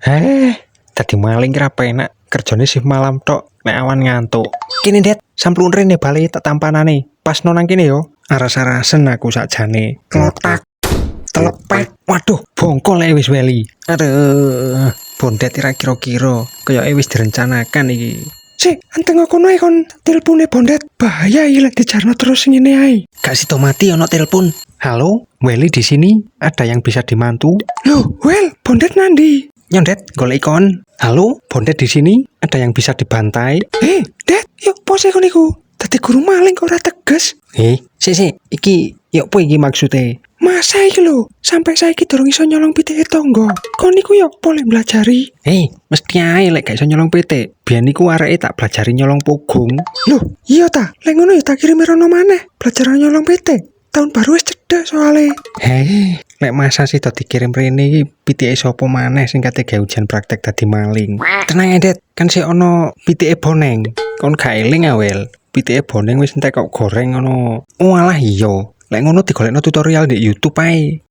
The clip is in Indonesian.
Dadi maling kira penak, kerjane sih malam tok, nek awan ngantuk. Kene Det, samplun rene bali tak tampanane. Pas nonang kene yo, aras-arasen aku sakjane. Klotak, telepet. Waduh, bongkol wis weli. Aduh, bondet kira-kira kaya wis direncanakan iki. Sik, anteng kono ae kon telepone bondet. Bahaya iki lek dijarno terus ngene ae. Gak sida mati ono telepon. Halo, Weli di sini. Ada yang bisa dimantu? Loh, Wel, bondet nandi? Nyondet, golek ikon. Halo, bondet di sini. Ada yang bisa dibantai? Det, yuk pose kon iku. Dadi guru maling kok ora tegas. Sik, iki yuk apa iki maksude? Masa iki lho, sampai saiki durung iso nyolong pitike tangga. Kon niku yo boleh belajari. Mesti ae lek gak iso nyolong pitik. Biyen niku areke tak belajari nyolong punggung. Loh, iya ta? Lek ngono ya tak kirimi rono maneh. Belajar nyolong pitik. Tahun baru wis cedhak soalé. Lek masa sih do dikirim rene iki pitike sapa maneh sing kate gawe ujian praktek dadi maling. Tenang ya, Det. Kan sik ono pitike boneng. Kon gak eling awel. Pitike boneng wis entek kok goreng ngono. Walah iya. Lek ngono digolekno tutorial di YouTube ae.